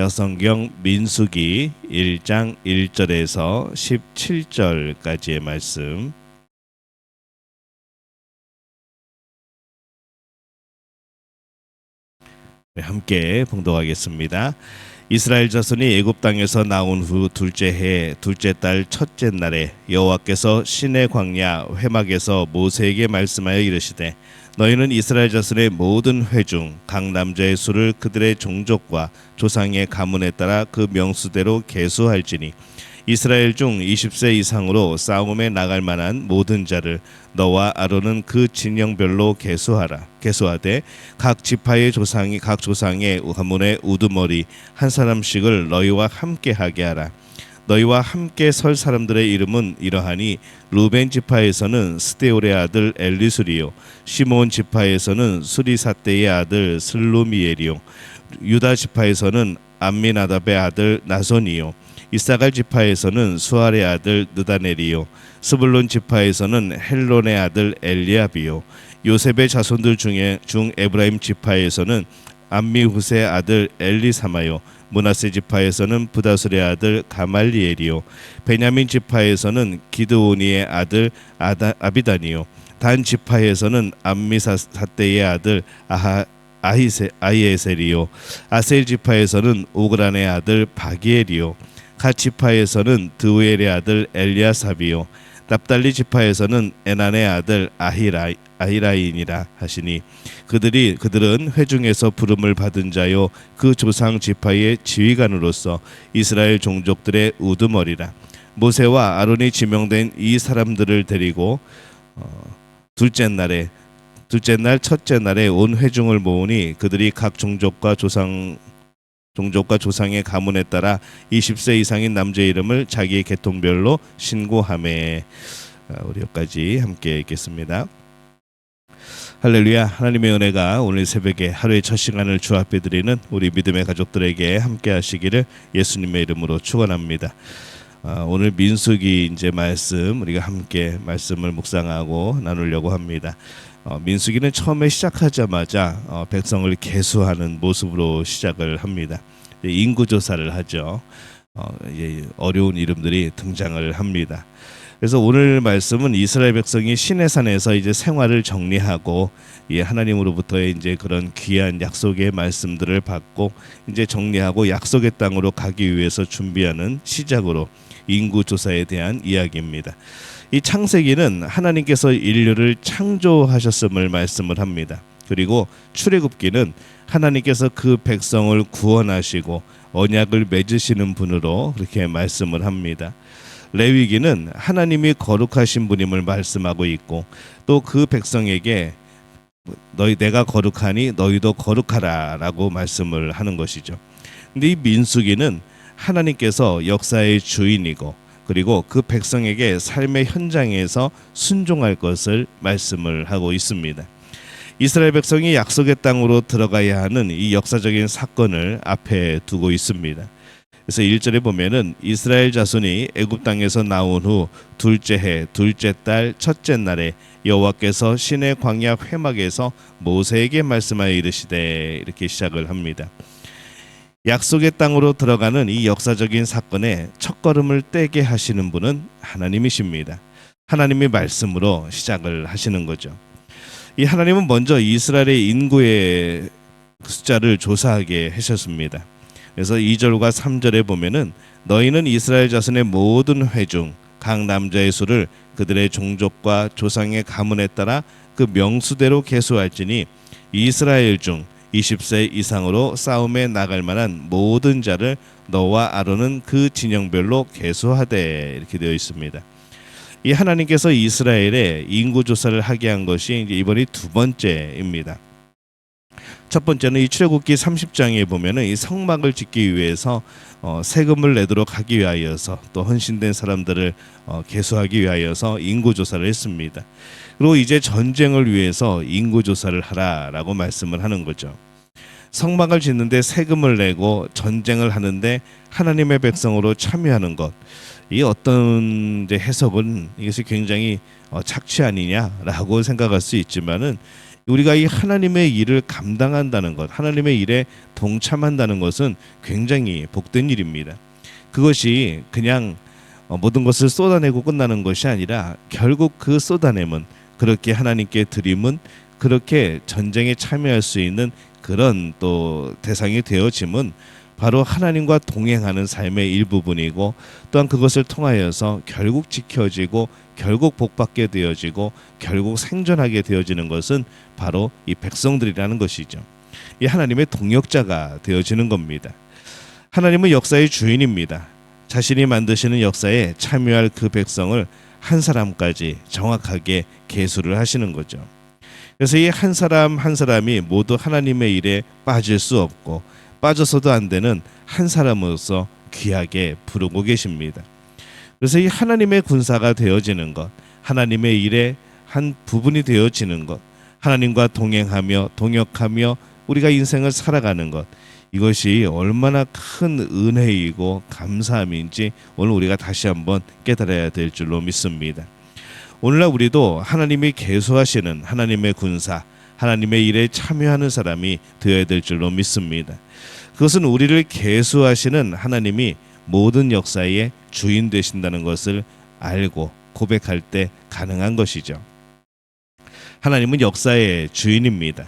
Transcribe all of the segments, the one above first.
성경 민수기 1장 1절에서 17절까지의 말씀, 함께 봉독하겠습니다. 이스라엘 자손이 애굽 땅에서 나온 후 둘째 해 둘째 달 첫째 날에 여호와께서 시내 광야 회막에서 모세에게 말씀하여 이르시되, 너희는 이스라엘 자손의 모든 회 중 각 남자의 수를 그들의 종족과 조상의 가문에 따라 그 명수대로 계수할지니, 이스라엘 중 20세 이상으로 싸움에 나갈 만한 모든 자를 너와 아론은 그 진영별로 계수하되 각 지파의 조상이 각 조상의 가문의 우두머리 한 사람씩을 너희와 함께 하게 하라. 너희와 함께 설 사람들의 이름은 이러하니, 루벤 지파에서는 스데올의 아들 엘리술이요, 시몬 지파에서는 수리사떼의 아들 슬루미엘이요, 유다 지파에서는 암미나답의 아들 나손이요, 이사갈 지파에서는 수알의 아들 느다넬이요, 스불론 지파에서는 헬론의 아들 엘리압이요, 요셉의 자손들 중 에브라임 지파에서는 암미후스의 아들 엘리사마요, 므낫세 지파에서는 부다술의 아들 가말리엘이요, 베냐민 지파에서는 기드오니의 아들 아비단이요, 단 지파에서는 암미사떼의 아들 아히에셀이요, 아셀 지파에서는 오그란의 아들 바기엘이요, 갓 지파에서는 드우엘의 아들 엘리아삽이요, 납달리 지파에서는 에난의 아들 아히라인이라 하시니, 그들은 회중에서 부름을 받은 자요 그 조상 지파의 지휘관으로서 이스라엘 종족들의 우두머리라. 모세와 아론이 지명된 이 사람들을 데리고 둘째 날 첫째 날에 온 회중을 모으니, 그들이 각 종족과 조상의 가문에 따라 20세 이상인 남자의 이름을 자기의 계통별로 신고하매. 우리 여기까지 함께 읽겠습니다. 할렐루야. 하나님의 은혜가 오늘 새벽에 하루의 첫 시간을 주 앞에 드리는 우리 믿음의 가족들에게 함께 하시기를 예수님의 이름으로 축원합니다. 오늘 민수기 이제 말씀 우리가 함께 말씀을 묵상하고 나누려고 합니다. 민수기는 처음에 시작하자마자 백성을 계수하는 모습으로 시작을 합니다. 인구 조사를 하죠. 어려운 이름들이 등장을 합니다. 그래서 오늘 말씀은 이스라엘 백성이 시내산에서 이제 생활을 정리하고 하나님으로부터의 이제 그런 귀한 약속의 말씀들을 받고 이제 정리하고 약속의 땅으로 가기 위해서 준비하는 시작으로 인구 조사에 대한 이야기입니다. 이 창세기는 하나님께서 인류를 창조하셨음을 말씀을 합니다. 그리고 출애굽기는 하나님께서 그 백성을 구원하시고 언약을 맺으시는 분으로 그렇게 말씀을 합니다. 레위기는 하나님이 거룩하신 분임을 말씀하고 있고, 또 그 백성에게 내가 거룩하니 너희도 거룩하라라고 말씀을 하는 것이죠. 근데 이 민수기는 하나님께서 역사의 주인이고, 그리고 그 백성에게 삶의 현장에서 순종할 것을 말씀을 하고 있습니다. 이스라엘 백성이 약속의 땅으로 들어가야 하는 이 역사적인 사건을 앞에 두고 있습니다. 그래서 1절에 보면은 이스라엘 자손이 애굽 땅에서 나온 후 둘째 해 둘째 달 첫째 날에 여호와께서 시내 광야 회막에서 모세에게 말씀하여 이르시되, 이렇게 시작을 합니다. 약속의 땅으로 들어가는 이 역사적인 사건에 첫걸음을 떼게 하시는 분은 하나님이십니다. 하나님의 말씀으로 시작을 하시는 거죠. 이 하나님은 먼저 이스라엘의 인구의 숫자를 조사하게 하셨습니다. 그래서 2절과 3절에 보면은, 너희는 이스라엘 자손의 모든 회 중 각 남자의 수를 그들의 종족과 조상의 가문에 따라 그 명수대로 계수할지니, 이스라엘 중 20세 이상으로 싸움에 나갈 만한 모든 자를 너와 아론은 그 진영별로 계수하되, 이렇게 되어 있습니다. 이 하나님께서 이스라엘에 인구 조사를 하게 한 것이 이제 이번이 두 번째입니다. 첫 번째는 이 출애굽기 30장에 보면은 이 성막을 짓기 위해서 세금을 내도록 하기 위하여서, 또 헌신된 사람들을 계수하기 위하여서 인구 조사를 했습니다. 그리고 이제 전쟁을 위해서 인구 조사를 하라라고 말씀을 하는 거죠. 성막을 짓는데 세금을 내고 전쟁을 하는데 하나님의 백성으로 참여하는 것, 이 어떤 이제 해석은 이것이 굉장히 착취 아니냐라고 생각할 수 있지만은, 우리가 이 하나님의 일을 감당한다는 것, 하나님의 일에 동참한다는 것은 굉장히 복된 일입니다. 그것이 그냥 모든 것을 쏟아내고 끝나는 것이 아니라 결국 그 쏟아냄은, 그렇게 하나님께 드림은, 그렇게 전쟁에 참여할 수 있는 그런 또 대상이 되어짐은 바로 하나님과 동행하는 삶의 일부분이고, 또한 그것을 통하여서 결국 지켜지고 결국 복받게 되어지고 결국 생존하게 되어지는 것은 바로 이 백성들이라는 것이죠. 이 하나님의 동역자가 되어지는 겁니다. 하나님은 역사의 주인입니다. 자신이 만드시는 역사에 참여할 그 백성을 한 사람까지 정확하게 계수를 하시는 거죠. 그래서 이 한 사람 한 사람이 모두 하나님의 일에 빠질 수 없고 빠져서도 안 되는 한 사람으로서 귀하게 부르고 계십니다. 그래서 이 하나님의 군사가 되어지는 것, 하나님의 일의 한 부분이 되어지는 것, 하나님과 동행하며 동역하며 우리가 인생을 살아가는 것, 이것이 얼마나 큰 은혜이고 감사함인지 오늘 우리가 다시 한번 깨달아야 될 줄로 믿습니다. 오늘날 우리도 하나님이 계수하시는 하나님의 군사, 하나님의 일에 참여하는 사람이 되어야 될 줄로 믿습니다. 그것은 우리를 계수하시는 하나님이 모든 역사의 주인 되신다는 것을 알고 고백할 때 가능한 것이죠. 하나님은 역사의 주인입니다.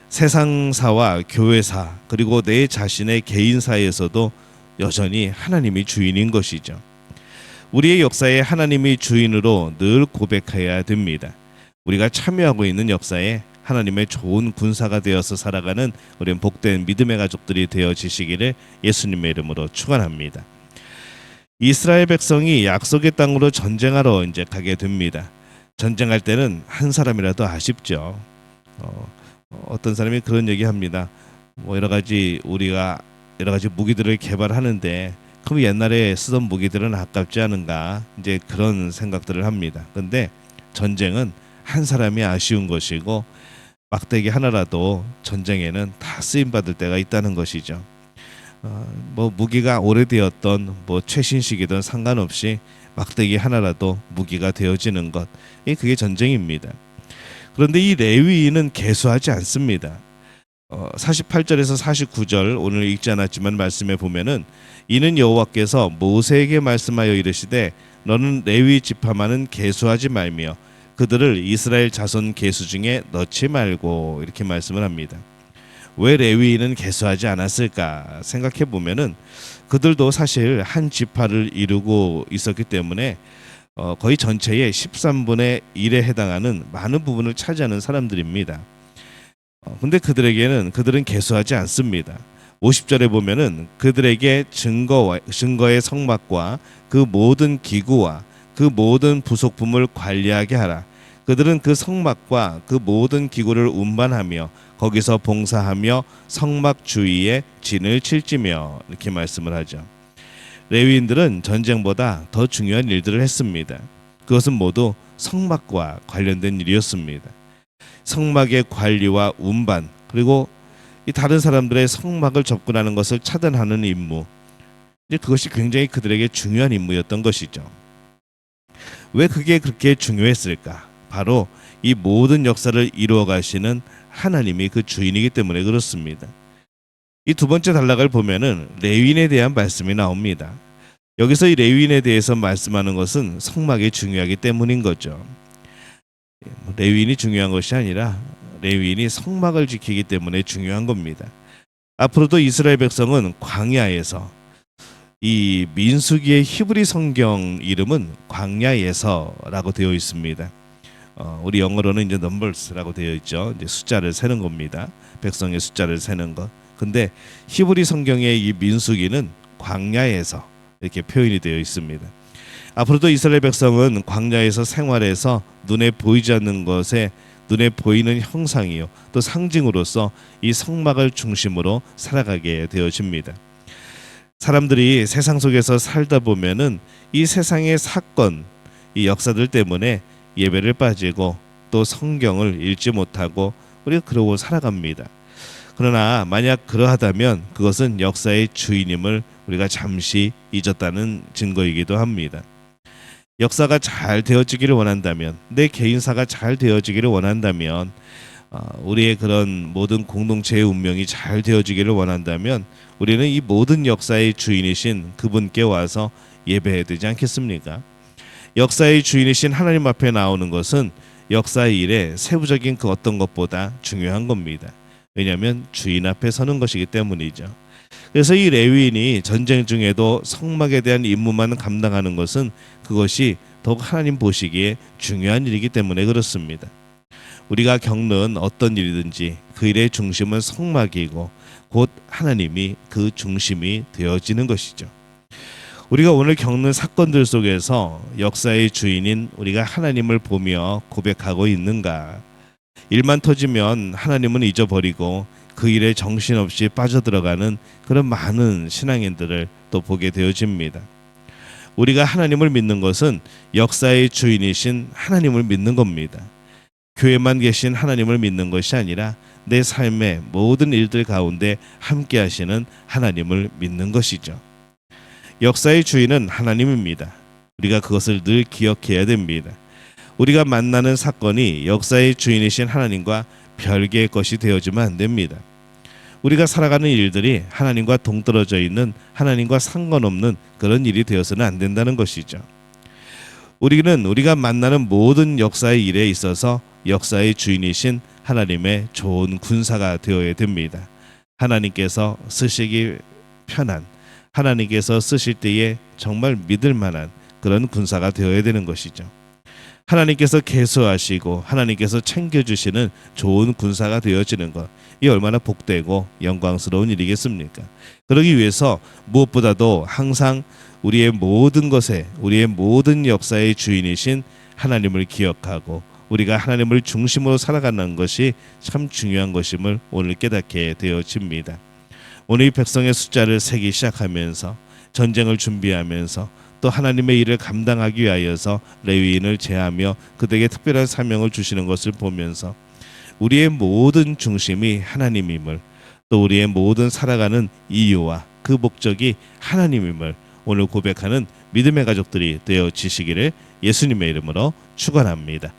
세상사와 교회사, 그리고 내 자신의 개인사에서도 여전히 하나님이 주인인 것이죠. 우리의 역사에 하나님이 주인으로 늘 고백해야 됩니다. 우리가 참여하고 있는 역사에 하나님의 좋은 군사가 되어서 살아가는 우리는 복된 믿음의 가족들이 되어지시기를 예수님의 이름으로 축원합니다. 이스라엘 백성이 약속의 땅으로 전쟁하러 이제 가게 됩니다. 전쟁할 때는 한 사람이라도 아쉽죠. 어떤 사람이 그런 얘기합니다. 우리가 여러 가지 무기들을 개발하는데 그럼 옛날에 쓰던 무기들은 아깝지 않은가, 이제 그런 생각들을 합니다. 근데 전쟁은 한 사람이 아쉬운 것이고 막대기 하나라도 전쟁에는 다 쓰임 받을 때가 있다는 것이죠. 무기가 오래되었던 최신식이든 상관없이 막대기 하나라도 무기가 되어지는 것, 그게 전쟁입니다. 그런데 이 레위인은 계수하지 않습니다. 48절에서 49절 오늘 읽지 않았지만 말씀에 보면은, 이는 여호와께서 모세에게 말씀하여 이르시되 너는 레위 지파만은 계수하지 말며 그들을 이스라엘 자손 계수 중에 넣지 말고, 이렇게 말씀을 합니다. 왜 레위인은 계수하지 않았을까 생각해 보면은 그들도 사실 한 지파를 이루고 있었기 때문에 거의 전체의 13분의 1에 해당하는 많은 부분을 차지하는 사람들입니다. 근데 그들은 계수하지 않습니다. 50절에 보면은 그들에게 증거의 성막과 그 모든 기구와 그 모든 부속품을 관리하게 하라. 그들은 그 성막과 그 모든 기구를 운반하며 거기서 봉사하며 성막 주위에 진을 칠지며, 이렇게 말씀을 하죠. 레위인들은 전쟁보다 더 중요한 일들을 했습니다. 그것은 모두 성막과 관련된 일이었습니다. 성막의 관리와 운반, 그리고 이 다른 사람들의 성막을 접근하는 것을 차단하는 임무, 그것이 굉장히 그들에게 중요한 임무였던 것이죠. 왜 그게 그렇게 중요했을까? 바로 이 모든 역사를 이루어 가시는 하나님이 그 주인이기 때문에 그렇습니다. 이 두 번째 단락을 보면은 레위인에 대한 말씀이 나옵니다. 여기서 이 레위인에 대해서 말씀하는 것은 성막이 중요하기 때문인 거죠. 레위인이 중요한 것이 아니라 레위인이 성막을 지키기 때문에 중요한 겁니다. 앞으로도 이스라엘 백성은 광야에서, 이 민수기의 히브리 성경 이름은 광야에서라고 되어 있습니다. 우리 영어로는 이제 넘버스라고 되어 있죠. 이제 숫자를 세는 겁니다. 백성의 숫자를 세는 것. 근데 히브리 성경의 이 민수기는 광야에서 이렇게 표현이 되어 있습니다. 앞으로도 이스라엘 백성은 광야에서 생활해서 눈에 보이지 않는 것에 눈에 보이는 형상이요 또 상징으로서 이 성막을 중심으로 살아가게 되어집니다. 사람들이 세상 속에서 살다 보면은 이 세상의 사건, 이 역사들 때문에 예배를 빠지고 또 성경을 읽지 못하고 우리가 그러고 살아갑니다. 그러나 만약 그러하다면 그것은 역사의 주인임을 우리가 잠시 잊었다는 증거이기도 합니다. 역사가 잘 되어지기를 원한다면, 내 개인사가 잘 되어지기를 원한다면 우리의 그런 모든 공동체의 운명이 잘 되어지기를 원한다면 우리는 이 모든 역사의 주인이신 그분께 와서 예배해야 되지 않겠습니까? 역사의 주인이신 하나님 앞에 나오는 것은 역사의 일에 세부적인 그 어떤 것보다 중요한 겁니다. 왜냐하면 주인 앞에 서는 것이기 때문이죠. 그래서 이 레위인이 전쟁 중에도 성막에 대한 임무만 감당하는 것은 그것이 더욱 하나님 보시기에 중요한 일이기 때문에 그렇습니다. 우리가 겪는 어떤 일이든지 그 일의 중심은 성막이고 곧 하나님이 그 중심이 되어지는 것이죠. 우리가 오늘 겪는 사건들 속에서 역사의 주인인 우리가 하나님을 보며 고백하고 있는가? 일만 터지면 하나님은 잊어버리고 그 일에 정신없이 빠져들어가는 그런 많은 신앙인들을 또 보게 되어집니다. 우리가 하나님을 믿는 것은 역사의 주인이신 하나님을 믿는 겁니다. 교회만 계신 하나님을 믿는 것이 아니라 내 삶의 모든 일들 가운데 함께 하시는 하나님을 믿는 것이죠. 역사의 주인은 하나님입니다. 우리가 그것을 늘 기억해야 됩니다. 우리가 만나는 사건이 역사의 주인이신 하나님과 별개의 것이 되어지면 안 됩니다. 우리가 살아가는 일들이 하나님과 동떨어져 있는 하나님과 상관없는 그런 일이 되어서는 안 된다는 것이죠. 우리는 우리가 만나는 모든 역사의 일에 있어서 역사의 주인이신 하나님의 좋은 군사가 되어야 됩니다. 하나님께서 쓰시기 편한, 하나님께서 쓰실 때에 정말 믿을 만한 그런 군사가 되어야 되는 것이죠. 하나님께서 계수하시고 하나님께서 챙겨주시는 좋은 군사가 되어지는 것, 이 얼마나 복되고 영광스러운 일이겠습니까? 그러기 위해서 무엇보다도 항상 우리의 모든 것에, 우리의 모든 역사의 주인이신 하나님을 기억하고 우리가 하나님을 중심으로 살아가는 것이 참 중요한 것임을 오늘 깨닫게 되어집니다. 오늘 이 백성의 숫자를 세기 시작하면서 전쟁을 준비하면서 또 하나님의 일을 감당하기 위하여서 레위인을 제하며 그들에게 특별한 사명을 주시는 것을 보면서 우리의 모든 중심이 하나님임을, 또 우리의 모든 살아가는 이유와 그 목적이 하나님임을 오늘 고백하는 믿음의 가족들이 되어지시기를 예수님의 이름으로 축원합니다.